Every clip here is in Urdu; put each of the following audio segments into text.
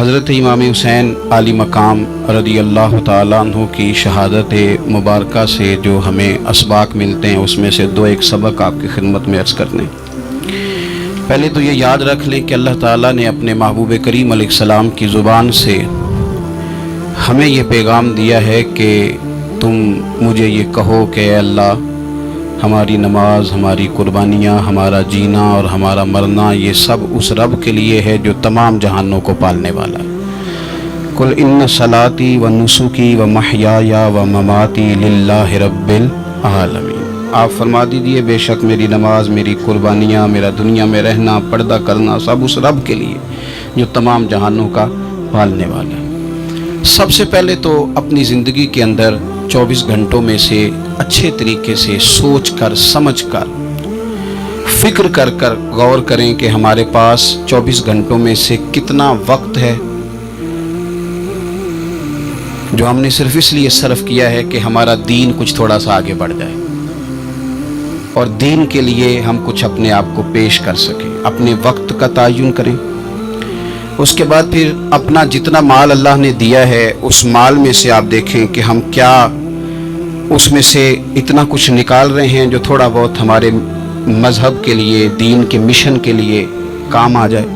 حضرت امام حسین علی مقام رضی اللہ تعالیٰ عنہ کی شہادت مبارکہ سے جو ہمیں اسباق ملتے ہیں اس میں سے دو ایک سبق آپ کی خدمت میں عرض کرنے۔ پہلے تو یہ یاد رکھ لیں کہ اللہ تعالیٰ نے اپنے محبوب کریم علیہ السلام کی زبان سے ہمیں یہ پیغام دیا ہے کہ تم مجھے یہ کہو کہ اے اللہ، ہماری نماز، ہماری قربانیاں، ہمارا جینا اور ہمارا مرنا یہ سب اس رب کے لیے ہے جو تمام جہانوں کو پالنے والا ہے۔ قل ان صلاتی و نسکی و محیای و مماتی للہ رب العالمین۔ آپ فرما دیجئے بے شک میری نماز، میری قربانیاں، میرا دنیا میں رہنا، پردہ کرنا سب اس رب کے لیے جو تمام جہانوں کا پالنے والا ہے۔ سب سے پہلے تو اپنی زندگی کے اندر 24 گھنٹوں میں سے اچھے طریقے سے سوچ کر، سمجھ کر، فکر کر غور کریں کہ ہمارے پاس 24 گھنٹوں میں سے کتنا وقت ہے جو ہم نے صرف اس لیے صرف کیا ہے کہ ہمارا دین کچھ تھوڑا سا آگے بڑھ جائے اور دین کے لیے ہم کچھ اپنے آپ کو پیش کر سکیں، اپنے وقت کا تعین کریں۔ اس کے بعد پھر اپنا جتنا مال اللہ نے دیا ہے اس مال میں سے آپ دیکھیں کہ ہم کیا اس میں سے اتنا کچھ نکال رہے ہیں جو تھوڑا بہت ہمارے مذہب کے لیے، دین کے مشن کے لیے کام آ جائے۔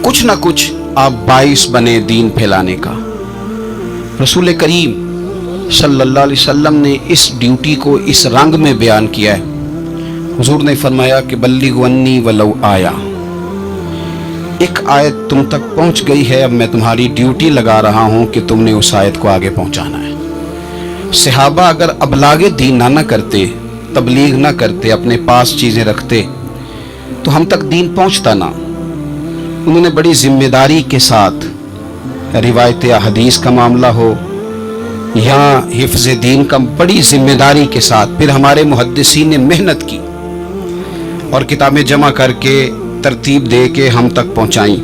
کچھ نہ کچھ آپ باعث بنے دین پھیلانے کا۔ رسول کریم صلی اللہ علیہ وسلم نے اس ڈیوٹی کو اس رنگ میں بیان کیا ہے۔ حضور نے فرمایا کہ بلغوا عنی ولو آیا، ایک آیت تم تک پہنچ گئی ہے، اب میں تمہاری ڈیوٹی لگا رہا ہوں کہ تم نے اس آیت کو آگے پہنچانا ہے۔ صحابہ اگر ابلاغ دین نہ کرتے، تبلیغ نہ کرتے، اپنے پاس چیزیں رکھتے تو ہم تک دین پہنچتا نہ۔ انہوں نے بڑی ذمہ داری کے ساتھ، روایت حدیث کا معاملہ ہو یا حفظ دین کا، بڑی ذمہ داری کے ساتھ پھر ہمارے محدثین نے محنت کی اور کتابیں جمع کر کے ترتیب دے کے ہم تک پہنچائیں۔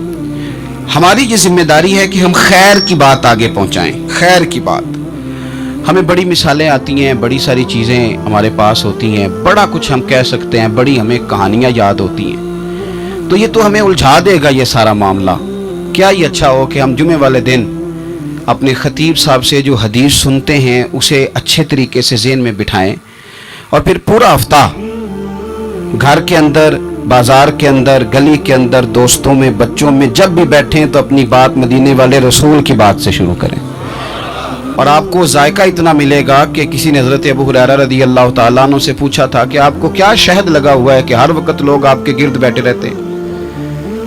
ہماری یہ ذمہ داری ہے کہ ہم خیر کی بات آگے پہنچائیں، خیر کی بات۔ ہمیں بڑی مثالیں آتی ہیں، بڑی ساری چیزیں ہمارے پاس ہوتی ہیں، بڑا کچھ ہم کہہ سکتے ہیں، بڑی ہمیں کہانیاں یاد ہوتی ہیں، تو یہ تو ہمیں الجھا دے گا یہ سارا معاملہ۔ کیا یہ اچھا ہو کہ ہم جمعے والے دن اپنے خطیب صاحب سے جو حدیث سنتے ہیں اسے اچھے طریقے سے ذہن میں بٹھائیں اور پھر پورا ہفتہ گھر کے اندر، بازار کے اندر، گلی کے اندر، دوستوں میں، بچوں میں جب بھی بیٹھیں تو اپنی بات مدینے والے رسول کی بات سے شروع کریں۔ اور آپ کو ذائقہ اتنا ملے گا کہ کسی نے حضرت ابو ہریرہ رضی اللہ تعالیٰ عنہ سے پوچھا تھا کہ آپ کو کیا شہد لگا ہوا ہے کہ ہر وقت لوگ آپ کے گرد بیٹھے رہتے ہیں،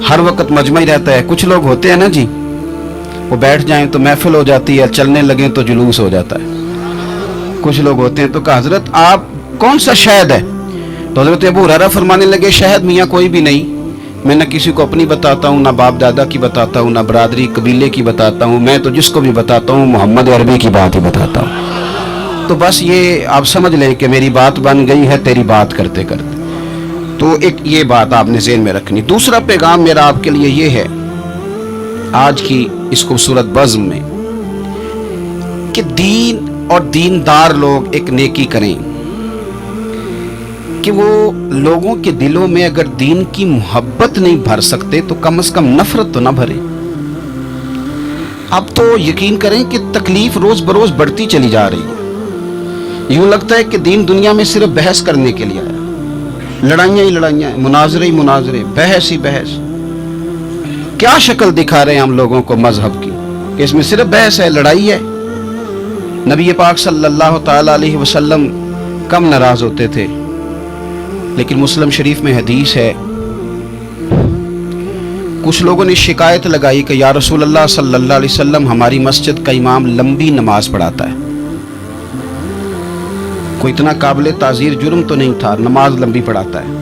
ہر وقت مجمع ہی رہتا ہے؟ کچھ لوگ ہوتے ہیں نا جی، وہ بیٹھ جائیں تو محفل ہو جاتی ہے، چلنے لگیں تو جلوس ہو جاتا ہے۔ کچھ لوگ ہوتے ہیں تو کہا حضرت آپ کون سا شہد ہے؟ تو حضرت ابو ہریرہ فرمانے لگے شہد میاں کوئی بھی نہیں، میں نہ کسی کو اپنی بتاتا ہوں، نہ باپ دادا کی بتاتا ہوں، نہ برادری قبیلے کی بتاتا ہوں، میں تو جس کو بھی بتاتا ہوں محمد عربی کی بات ہی بتاتا ہوں۔ تو بس یہ آپ سمجھ لیں کہ میری بات بن گئی ہے تیری بات کرتے کرتے۔ تو ایک یہ بات آپ نے ذہن میں رکھنی۔ دوسرا پیغام میرا آپ کے لیے یہ ہے آج کی اس خوبصورت بزم میں کہ دین اور دیندار لوگ ایک نیکی کریں کہ وہ لوگوں کے دلوں میں اگر دین کی محبت نہیں بھر سکتے تو کم از کم نفرت تو نہ بھریں۔ اب تو یقین کریں کہ تکلیف روز بروز بڑھتی چلی جا رہی ہے۔ یوں لگتا ہے کہ دین دنیا میں صرف بحث کرنے کے لیے آیا، لڑائیاں ہی لڑائیاں، مناظرے ہی مناظرے، بحث ہی بحث۔ کیا شکل دکھا رہے ہیں ہم لوگوں کو مذہب کی کہ اس میں صرف بحث ہے، لڑائی ہے۔ نبی پاک صلی اللہ تعالی علیہ وسلم کم ناراض ہوتے تھے، لیکن مسلم شریف میں حدیث ہے، کچھ لوگوں نے شکایت لگائی کہ یا رسول اللہ صلی اللہ علیہ وسلم ہماری مسجد کا امام لمبی نماز پڑھاتا ہے۔ کوئی اتنا قابل تعزیر جرم تو نہیں تھا، نماز لمبی پڑھاتا ہے۔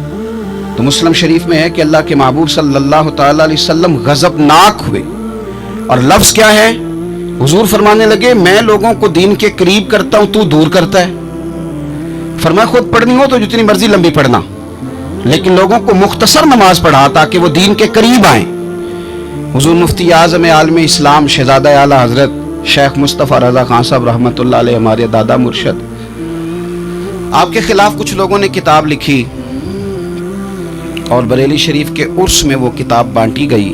تو مسلم شریف میں ہے کہ اللہ کے محبوب صلی اللہ تعالی علیہ وسلم غضبناک ہوئے، اور لفظ کیا ہے؟ حضور فرمانے لگے میں لوگوں کو دین کے قریب کرتا ہوں، تو دور کرتا ہے۔ فرمایا خود پڑھنی ہو تو جتنی مرضی لمبی پڑھنا، لیکن لوگوں کو مختصر نماز پڑھا تاکہ وہ دین کے قریب آئیں۔ حضور مفتی اعظم عالم اسلام شہزادہ اعلیٰ حضرت شیخ مصطفیٰ رضا خان صاحب رحمۃ اللہ علیہ، ہمارے دادا مرشد، آپ کے خلاف کچھ لوگوں نے کتاب لکھی اور بریلی شریف کے عرس میں وہ کتاب بانٹی گئی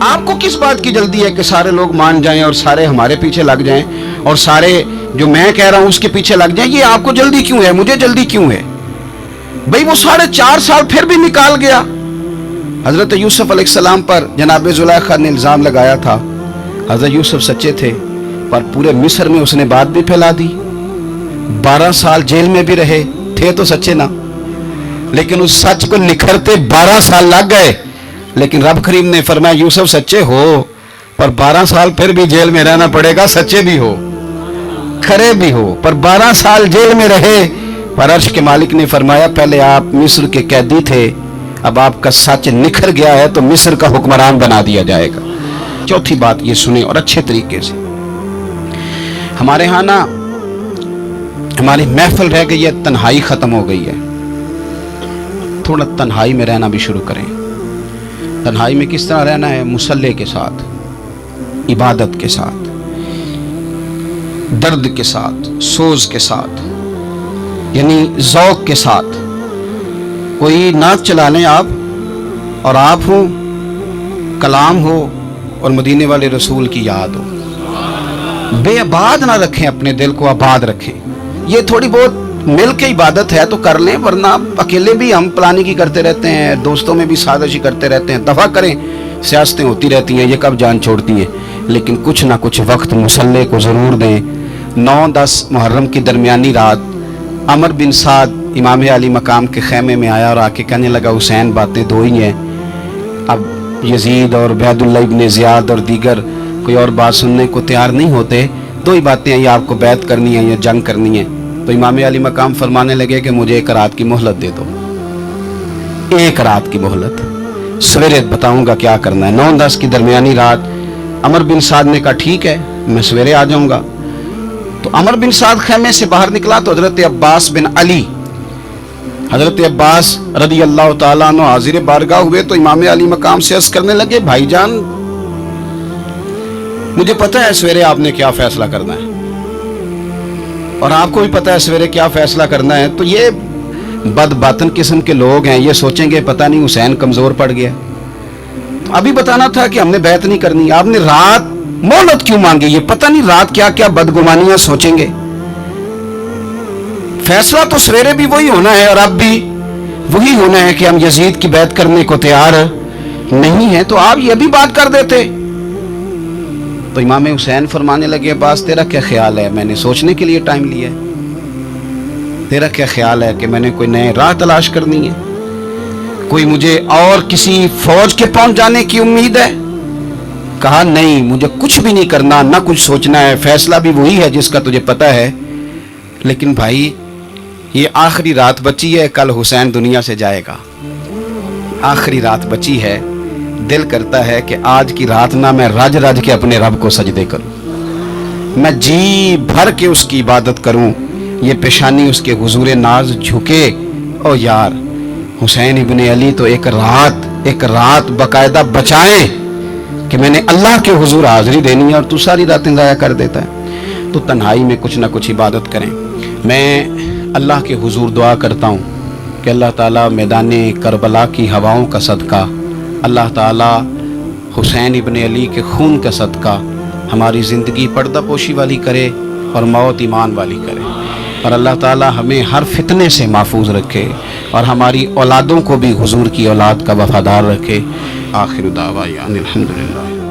آپ کو کس بات کی جلدی ہے کہ سارے لوگ مان جائیں اور سارے ہمارے پیچھے لگ جائیں اور سارے جو میں کہہ رہا ہوں اس کے پیچھے لگ جائیں؟ یہ آپ کو جلدی کیوں ہے؟ مجھے جلدی کیوں ہے؟ بھئی وہ 4.5 سال پھر بھی نکال گیا۔ حضرت یوسف علیہ السلام پر جناب زلیخا نے الزام لگایا تھا، حضرت یوسف سچے تھے، پر پورے مصر میں اس نے بات بھی پھیلا دی۔ 12 سال جیل میں بھی رہے تھے تو سچے نا، لیکن اس سچ کو نکھرتے 12 سال لگ گئے۔ لیکن رب کریم نے فرمایا یوسف سچے ہو، پر 12 سال پھر بھی جیل میں رہنا پڑے گا، سچے بھی ہو کھرے بھی ہو، پر 12 سال جیل میں رہے۔ پر عرش کے مالک نے فرمایا پہلے آپ مصر کے قیدی تھے، اب آپ کا سچ نکھر گیا ہے تو مصر کا حکمران بنا دیا جائے گا۔ چوتھی بات یہ سنیں اور اچھے طریقے سے، ہمارے ہاں نا ہماری محفل رہ گئی ہے، تنہائی ختم ہو گئی ہے۔ تھوڑا تنہائی میں رہنا بھی شروع کریں۔ تنہائی میں کس طرح رہنا ہے؟ مصلی کے ساتھ، عبادت کے ساتھ، درد کے ساتھ، سوز کے ساتھ، یعنی ذوق کے ساتھ۔ کوئی نعت چلا لیں آپ اور آپ ہوں، کلام ہو اور مدینے والے رسول کی یاد ہو۔ بے آباد نہ رکھیں، اپنے دل کو آباد رکھیں۔ یہ تھوڑی بہت مل کے عبادت ہے تو کر لیں، ورنہ اکیلے بھی ہم پلاننگ ہی کرتے رہتے ہیں، دوستوں میں بھی سازشی کرتے رہتے ہیں۔ دفع کریں، سیاستیں ہوتی رہتی ہیں، یہ کب جان چھوڑتی ہیں، لیکن کچھ نہ کچھ وقت مصلی کو ضرور دیں۔ 9-10 محرم کی درمیانی رات عمر بن سعد امام علی مقام کے خیمے میں آیا اور آ کے کہنے لگا حسین باتیں دو ہی ہیں، اب یزید اور عبید اللہ ابن زیاد اور دیگر کوئی اور بات سننے کو تیار نہیں ہوتے، دو ہی باتیں ہیں، یا آپ کو بیعت کرنی ہے یا جنگ کرنی ہے۔ تو امام علی مقام فرمانے لگے کہ مجھے 1 رات کی مہلت دے دو، 1 رات کی مہلت، سویرے بتاؤں گا کیا کرنا ہے۔ 9-10 کی درمیانی رات عمر بن سعد نے کہا ٹھیک ہے میں سویرے آ جاؤں گا۔ تو عمر بن سعد خیمے سے باہر نکلا تو حضرت عباس بن علی، حضرت عباس رضی اللہ تعالیٰ عنہ حاضر بارگاہ ہوئے تو امام علی مقام سے عرض کرنے لگے بھائی جان مجھے پتہ ہے سویرے آپ نے کیا فیصلہ کرنا ہے، اور آپ کو بھی پتہ ہے سویرے کیا فیصلہ کرنا ہے، تو یہ بد باطن قسم کے لوگ ہیں، یہ سوچیں گے پتہ نہیں حسین کمزور پڑ گیا۔ ابھی بتانا تھا کہ ہم نے بیعت نہیں کرنی، آپ نے رات مہلت کیوں مانگی؟ یہ پتہ نہیں رات کیا کیا بدگمانیاں سوچیں گے۔ فیصلہ تو سویرے بھی وہی ہونا ہے اور اب بھی وہی ہونا ہے کہ ہم یزید کی بیعت کرنے کو تیار نہیں ہیں، تو آپ یہ بھی بات کر دیتے۔ تو امام حسین فرمانے لگے عباس تیرا کیا خیال ہے؟ میں نے سوچنے کے لیے ٹائم لیا ہے، تیرا کیا خیال ہے کہ میں نے کوئی نئے راہ تلاش کرنی ہے؟ کوئی مجھے اور کسی فوج کے پہنچ جانے کی امید ہے؟ کہا نہیں، مجھے کچھ بھی نہیں کرنا، نہ کچھ سوچنا ہے، فیصلہ بھی وہی ہے جس کا تجھے پتہ ہے، لیکن بھائی یہ آخری رات بچی ہے، کل حسین دنیا سے جائے گا، آخری رات بچی ہے، دل کرتا ہے کہ آج کی رات نہ میں رج رج کے اپنے رب کو سجدے کروں، میں جی بھر کے اس کی عبادت کروں، یہ پیشانی اس کے حضور ناز جھکے۔ او یار حسین ابن علی تو ایک رات باقاعدہ بچائیں کہ میں نے اللہ کے حضور حاضری دینی ہے اور تو ساری راتیں ضائع کر دیتا ہے۔ تو تنہائی میں کچھ نہ کچھ عبادت کریں۔ میں اللہ کے حضور دعا کرتا ہوں کہ اللہ تعالیٰ میدان کربلا کی ہواؤں کا صدقہ، اللہ تعالیٰ حسین ابن علی کے خون کا صدقہ ہماری زندگی پردہ پوشی والی کرے اور موت ایمان والی کرے، اور اللہ تعالیٰ ہمیں ہر فتنے سے محفوظ رکھے اور ہماری اولادوں کو بھی حضور کی اولاد کا وفادار رکھے۔ آخر دعوانا الحمدللہ۔